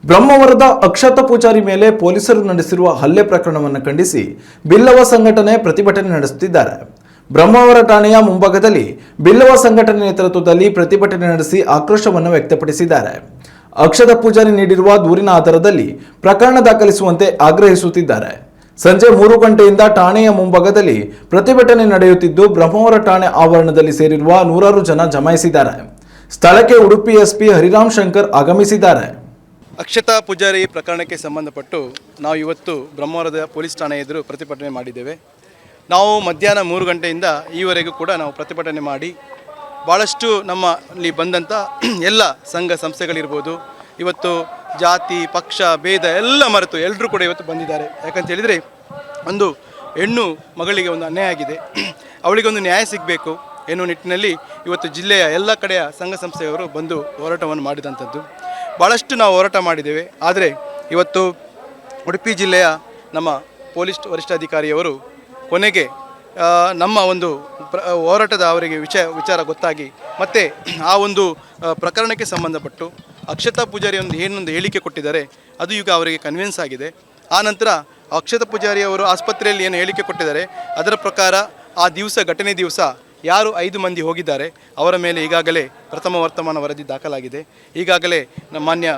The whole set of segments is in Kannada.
ಬ್ರಹ್ಮಾವರದ ಅಕ್ಷತ ಪೂಜಾರಿ ಮೇಲೆ ಪೊಲೀಸರು ನಡೆಸಿರುವ ಹಲ್ಲೆ ಪ್ರಕರಣವನ್ನು ಖಂಡಿಸಿ ಬಿಲ್ಲವ ಸಂಘಟನೆ ಪ್ರತಿಭಟನೆ ನಡೆಸುತ್ತಿದ್ದಾರೆ. ಬ್ರಹ್ಮಾವರ ಠಾಣೆಯ ಮುಂಭಾಗದಲ್ಲಿ ಬಿಲ್ಲವ ಸಂಘಟನೆ ನೇತೃತ್ವದಲ್ಲಿ ಪ್ರತಿಭಟನೆ ನಡೆಸಿ ಆಕ್ರೋಶವನ್ನು ವ್ಯಕ್ತಪಡಿಸಿದ್ದಾರೆ. ಅಕ್ಷತ ಪೂಜಾರಿ ನೀಡಿರುವ ದೂರಿನ ಆಧಾರದಲ್ಲಿ ಪ್ರಕರಣ ದಾಖಲಿಸುವಂತೆ ಆಗ್ರಹಿಸುತ್ತಿದ್ದಾರೆ. ಸಂಜೆ 3 ಗಂಟೆಯಿಂದ ಠಾಣೆಯ ಮುಂಭಾಗದಲ್ಲಿ ಪ್ರತಿಭಟನೆ ನಡೆಯುತ್ತಿದ್ದು, ಬ್ರಹ್ಮಾವರ ಠಾಣೆ ಆವರಣದಲ್ಲಿ ಸೇರಿರುವ ನೂರಾರು ಜನ ಜಮಾಯಿಸಿದ್ದಾರೆ. ಸ್ಥಳಕ್ಕೆ ಉಡುಪಿ ಎಸ್ಪಿ ಹರಿರಾಮ್ ಶಂಕರ್ ಆಗಮಿಸಿದ್ದಾರೆ. ಅಕ್ಷತಾ ಪೂಜಾರಿ ಪ್ರಕರಣಕ್ಕೆ ಸಂಬಂಧಪಟ್ಟು ನಾವು ಇವತ್ತು ಬ್ರಹ್ಮಾವರದ ಪೊಲೀಸ್ ಠಾಣೆ ಎದುರು ಪ್ರತಿಭಟನೆ ಮಾಡಿದ್ದೇವೆ. ನಾವು ಮಧ್ಯಾಹ್ನ 3 ಗಂಟೆಯಿಂದ ಈವರೆಗೂ ಕೂಡ ನಾವು ಪ್ರತಿಭಟನೆ ಮಾಡಿ ಭಾಳಷ್ಟು ನಮ್ಮಲ್ಲಿ ಬಂದಂಥ ಎಲ್ಲ ಸಂಘ ಸಂಸ್ಥೆಗಳಿರ್ಬೋದು, ಇವತ್ತು ಜಾತಿ ಪಕ್ಷ ಭೇದ ಎಲ್ಲ ಮರೆತು ಎಲ್ಲರೂ ಕೂಡ ಇವತ್ತು ಬಂದಿದ್ದಾರೆ. ಯಾಕಂತ ಹೇಳಿದರೆ, ಒಂದು ಹೆಣ್ಣು ಮಗಳಿಗೆ ಒಂದು ಅನ್ಯಾಯ ಆಗಿದೆ, ಅವಳಿಗೊಂದು ನ್ಯಾಯ ಸಿಗಬೇಕು ಎನ್ನುವ ನಿಟ್ಟಿನಲ್ಲಿ ಇವತ್ತು ಜಿಲ್ಲೆಯ ಎಲ್ಲ ಕಡೆಯ ಸಂಘ ಸಂಸ್ಥೆಯವರು ಬಂದು ಹೋರಾಟವನ್ನು ಮಾಡಿದಂಥದ್ದು. ಭಾಳಷ್ಟು ನಾವು ಹೋರಾಟ ಮಾಡಿದ್ದೇವೆ. ಆದರೆ ಇವತ್ತು ಉಡುಪಿ ಜಿಲ್ಲೆಯ ನಮ್ಮ ಪೊಲೀಸ್ ವರಿಷ್ಠಾಧಿಕಾರಿಯವರು ಕೊನೆಗೆ ನಮ್ಮ ಒಂದು ಹೋರಾಟದ ಅವರಿಗೆ ವಿಚಾರ ಗೊತ್ತಾಗಿ ಮತ್ತು ಆ ಒಂದು ಪ್ರಕರಣಕ್ಕೆ ಸಂಬಂಧಪಟ್ಟು ಅಕ್ಷತಾ ಪೂಜಾರಿ ಏನೊಂದು ಹೇಳಿಕೆ ಕೊಟ್ಟಿದ್ದಾರೆ, ಅದು ಈಗ ಅವರಿಗೆ ಕನ್ವಿನ್ಸ್ ಆಗಿದೆ. ಆ ನಂತರ ಅಕ್ಷತಾ ಪೂಜಾರಿಯವರು ಆಸ್ಪತ್ರೆಯಲ್ಲಿ ಏನು ಹೇಳಿಕೆ ಕೊಟ್ಟಿದ್ದಾರೆ, ಅದರ ಪ್ರಕಾರ ಆ ಘಟನೆ ದಿವಸ ಯಾರು 5 ಮಂದಿ ಹೋಗಿದ್ದಾರೆ ಅವರ ಮೇಲೆ ಈಗಾಗಲೇ ಪ್ರಥಮ ವರ್ತಮಾನ ವರದಿ ದಾಖಲಾಗಿದೆ. ಈಗಾಗಲೇ ಮಾನ್ಯ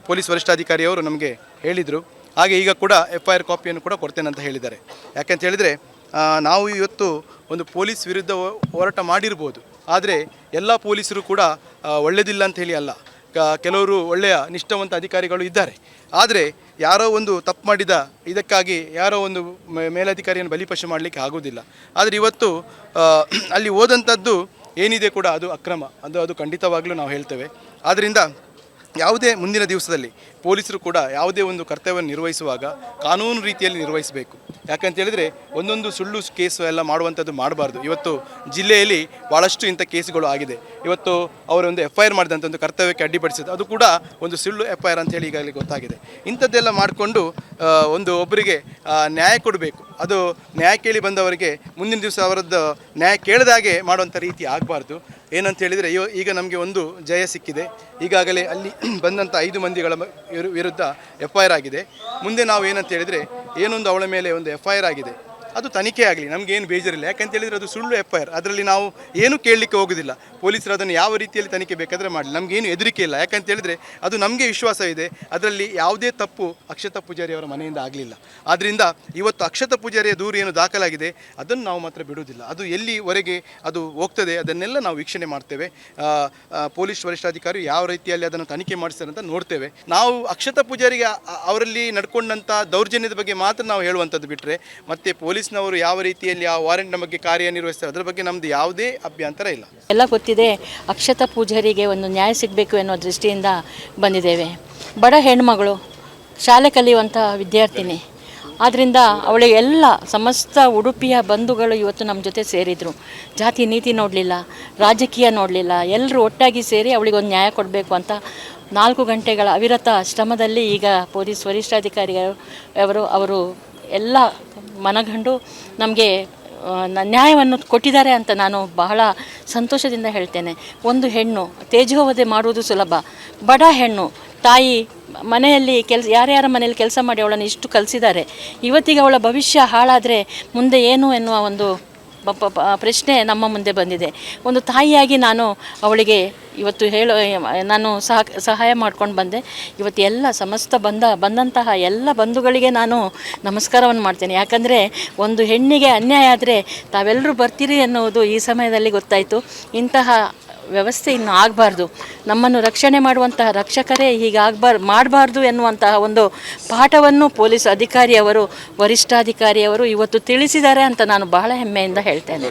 ಪೊಲೀಸ್ ವರಿಷ್ಠಾಧಿಕಾರಿಯವರು ನಮಗೆ ಹೇಳಿದರು. ಹಾಗೆ ಈಗ ಕೂಡ FIR ಕಾಪಿಯನ್ನು ಕೂಡ ಕೊಡ್ತೇನೆ ಅಂತ ಹೇಳಿದ್ದಾರೆ. ಯಾಕೆಂತ ಹೇಳಿದರೆ, ನಾವು ಇವತ್ತು ಒಂದು ಪೊಲೀಸ್ ವಿರುದ್ಧ ಹೋರಾಟ ಮಾಡಿರ್ಬೋದು, ಆದರೆ ಎಲ್ಲ ಪೊಲೀಸರು ಕೂಡ ಒಳ್ಳೆಯದಿಲ್ಲ ಅಂತ ಹೇಳಿ ಅಲ್ಲ. ಕೆಲವರು ಒಳ್ಳೆಯ ನಿಷ್ಠಾವಂತ ಅಧಿಕಾರಿಗಳು ಇದ್ದಾರೆ. ಆದರೆ ಯಾರೋ ಒಂದು ತಪ್ಪು ಮಾಡಿದ ಇದಕ್ಕಾಗಿ ಯಾರೋ ಒಂದು ಮೇಲಧಿಕಾರಿಯನ್ನು ಬಲಿಪಶು ಮಾಡಲಿಕ್ಕೆ ಆಗೋದಿಲ್ಲ. ಆದರೆ ಇವತ್ತು ಅಲ್ಲಿ ಹೋದಂಥದ್ದು ಏನಿದೆ ಕೂಡ ಅದು ಅಕ್ರಮ, ಅದು ಖಂಡಿತವಾಗಲೂ ನಾವು ಹೇಳ್ತೇವೆ. ಆದ್ದರಿಂದ ಯಾವುದೇ ಮುಂದಿನ ದಿವಸದಲ್ಲಿ ಪೊಲೀಸರು ಕೂಡ ಯಾವುದೇ ಒಂದು ಕರ್ತವ್ಯವನ್ನು ನಿರ್ವಹಿಸುವಾಗ ಕಾನೂನು ರೀತಿಯಲ್ಲಿ ನಿರ್ವಹಿಸಬೇಕು. ಯಾಕಂತ ಹೇಳಿದರೆ, ಒಂದೊಂದು ಸುಳ್ಳು ಕೇಸು ಎಲ್ಲ ಮಾಡುವಂಥದ್ದು ಮಾಡಬಾರ್ದು. ಇವತ್ತು ಜಿಲ್ಲೆಯಲ್ಲಿ ಭಾಳಷ್ಟು ಇಂಥ ಕೇಸುಗಳು ಆಗಿದೆ. ಇವತ್ತು ಅವರೊಂದು FIR ಮಾಡಿದಂಥ ಒಂದು ಕರ್ತವ್ಯಕ್ಕೆ ಅಡ್ಡಿಪಡಿಸಿದ್ದು, ಅದು ಕೂಡ ಒಂದು ಸುಳ್ಳು FIR ಅಂತೇಳಿ ಈಗಾಗಲೇ ಗೊತ್ತಾಗಿದೆ. ಇಂಥದ್ದೆಲ್ಲ ಮಾಡಿಕೊಂಡು ಒಬ್ಬರಿಗೆ ನ್ಯಾಯ ಕೊಡಬೇಕು. ಅದು ನ್ಯಾಯ ಕೇಳಿ ಬಂದವರಿಗೆ ಮುಂದಿನ ದಿವಸ ಅವರದ್ದು ನ್ಯಾಯ ಕೇಳಿದಾಗೆ ಮಾಡುವಂಥ ರೀತಿ ಆಗಬಾರ್ದು. ಏನಂತ ಹೇಳಿದರೆ, ಈಗ ನಮಗೆ ಒಂದು ಜಯ ಸಿಕ್ಕಿದೆ. ಈಗಾಗಲೇ ಅಲ್ಲಿ ಬಂದಂಥ 5 ಮಂದಿಗಳ ವಿರುದ್ಧ FIR ಆಗಿದೆ. ಮುಂದೆ ನಾವು ಏನಂತ ಹೇಳಿದರೆ, ಏನೊಂದು ಅವಳ ಮೇಲೆ ಒಂದು FIR ಆಗಿದೆ, ಅದು ತನಿಖೆ ಆಗಲಿ, ನಮಗೇನು ಬೇಜಾರಿಲ್ಲ. ಯಾಕಂತ ಹೇಳಿದರೆ ಅದು ಸುಳ್ಳು FIR, ಅದರಲ್ಲಿ ನಾವು ಏನು ಕೇಳಲಿಕ್ಕೆ ಹೋಗೋದಿಲ್ಲ. ಪೊಲೀಸರು ಅದನ್ನು ಯಾವ ರೀತಿಯಲ್ಲಿ ತನಿಖೆ ಬೇಕಾದರೆ ಮಾಡಲಿ, ನಮಗೇನು ಹೆದರಿಕೆ ಇಲ್ಲ. ಯಾಕಂತ ಹೇಳಿದರೆ ಅದು ನಮಗೆ ವಿಶ್ವಾಸ ಇದೆ, ಅದರಲ್ಲಿ ಯಾವುದೇ ತಪ್ಪು ಅಕ್ಷತಾ ಪೂಜಾರಿ ಅವರ ಮನೆಯಿಂದ ಆಗಲಿಲ್ಲ. ಆದ್ದರಿಂದ ಇವತ್ತು ಅಕ್ಷತಾ ಪೂಜಾರಿಯ ದೂರು ಏನು ದಾಖಲಾಗಿದೆ ಅದನ್ನು ನಾವು ಮಾತ್ರ ಬಿಡುವುದಿಲ್ಲ. ಅದು ಎಲ್ಲಿವರೆಗೆ ಅದು ಹೋಗ್ತದೆ ಅದನ್ನೆಲ್ಲ ನಾವು ವೀಕ್ಷಣೆ ಮಾಡ್ತೇವೆ. ಪೊಲೀಸ್ ವರಿಷ್ಠಾಧಿಕಾರಿ ಯಾವ ರೀತಿಯಲ್ಲಿ ಅದನ್ನು ತನಿಖೆ ಮಾಡಿಸ್ತಾರೆ ಅಂತ ನೋಡ್ತೇವೆ. ನಾವು ಅಕ್ಷತಾ ಪೂಜಾರಿಗೆ ಅವರಲ್ಲಿ ನಡ್ಕೊಂಡಂಥ ದೌರ್ಜನ್ಯದ ಬಗ್ಗೆ ಮಾತ್ರ ನಾವು ಹೇಳುವಂಥದ್ದು ಬಿಟ್ಟರೆ, ಮತ್ತು ಪೊಲೀಸ್ನವರು ಯಾವ ರೀತಿಯಲ್ಲಿ ಆ ವಾರೆಂಟ್ನ ಬಗ್ಗೆ ಕಾರ್ಯನಿರ್ವಹಿಸ್ತಾರೆ ಅದರ ಬಗ್ಗೆ ನಮ್ಮದು ಯಾವುದೇ ಅಭ್ಯಂತರ ಇಲ್ಲ. ಎಲ್ಲ ಗೊತ್ತಿದೆ, ಅಕ್ಷತಾ ಪೂಜಾರಿಗೆ ಒಂದು ನ್ಯಾಯ ಸಿಗಬೇಕು ಎನ್ನುವ ದೃಷ್ಟಿಯಿಂದ ಬಂದಿದ್ದೇವೆ. ಬಡ ಹೆಣ್ಮಗಳು, ಶಾಲೆ ಕಲಿಯುವಂಥ ವಿದ್ಯಾರ್ಥಿನಿ. ಆದ್ದರಿಂದ ಅವಳಿಗೆ ಎಲ್ಲ ಸಮಸ್ತ ಉಡುಪಿಯ ಬಂಧುಗಳು ಇವತ್ತು ನಮ್ಮ ಜೊತೆ ಸೇರಿದರು. ಜಾತಿ ನೀತಿ ನೋಡಲಿಲ್ಲ, ರಾಜಕೀಯ ನೋಡಲಿಲ್ಲ, ಎಲ್ಲರೂ ಒಟ್ಟಾಗಿ ಸೇರಿ ಅವಳಿಗೊಂದು ನ್ಯಾಯ ಕೊಡಬೇಕು ಅಂತ 4 ಗಂಟೆಗಳ ಅವಿರತ ಶ್ರಮದಲ್ಲಿ ಈಗ ಪೊಲೀಸ್ ವರಿಷ್ಠಾಧಿಕಾರಿಯವರು ಎಲ್ಲ ಮನಗಂಡು ನಮಗೆ ನ್ಯಾಯವನ್ನು ಕೊಟ್ಟಿದ್ದಾರೆ ಅಂತ ನಾನು ಬಹಳ ಸಂತೋಷದಿಂದ ಹೇಳ್ತೇನೆ. ಒಂದು ಹೆಣ್ಣು ತೇಜೋವಧೆ ಮಾಡುವುದು ಸುಲಭ, ಬಡ ಹೆಣ್ಣು ತಾಯಿ ಮನೆಯಲ್ಲಿ ಯಾರ್ಯಾರ ಮನೆಯಲ್ಲಿ ಕೆಲಸ ಮಾಡಿ ಅವಳನ್ನು ಇಷ್ಟು ಕಲಿಸಿದ್ದಾರೆ. ಇವತ್ತಿಗೆ ಅವಳ ಭವಿಷ್ಯ ಹಾಳಾದರೆ ಮುಂದೆ ಏನು ಎನ್ನುವ ಒಂದು ಪ್ರಶ್ನೆ ನಮ್ಮ ಮುಂದೆ ಬಂದಿದೆ. ಒಂದು ತಾಯಿಯಾಗಿ ನಾನು ಅವಳಿಗೆ ಇವತ್ತು ನಾನು ಸಹಾಯ ಮಾಡ್ಕೊಂಡು ಬಂದೆ. ಇವತ್ತು ಎಲ್ಲ ಸಮಸ್ತ ಬಂದಂತಹ ಎಲ್ಲ ಬಂಧುಗಳಿಗೆ ನಾನು ನಮಸ್ಕಾರವನ್ನು ಮಾಡ್ತೇನೆ. ಯಾಕಂದರೆ ಒಂದು ಹೆಣ್ಣಿಗೆ ಅನ್ಯಾಯ ಆದರೆ ತಾವೆಲ್ಲರೂ ಬರ್ತೀರಿ ಎನ್ನುವುದು ಈ ಸಮಯದಲ್ಲಿ ಗೊತ್ತಾಯಿತು. ಇಂತಹ ವ್ಯವಸ್ಥೆ ಇನ್ನು ಆಗಬಾರ್ದು. ನಮ್ಮನ್ನು ರಕ್ಷಣೆ ಮಾಡುವಂತಹ ರಕ್ಷಕರೇ ಹೀಗೆ ಮಾಡಬಾರ್ದು ಎನ್ನುವಂತಹ ಒಂದು ಪಾಠವನ್ನು ಪೊಲೀಸ್ ಅಧಿಕಾರಿಯವರು ವರಿಷ್ಠಾಧಿಕಾರಿಯವರು ಇವತ್ತು ತಿಳಿಸಿದ್ದಾರೆ ಅಂತ ನಾನು ಬಹಳ ಹೆಮ್ಮೆಯಿಂದ ಹೇಳ್ತೇನೆ.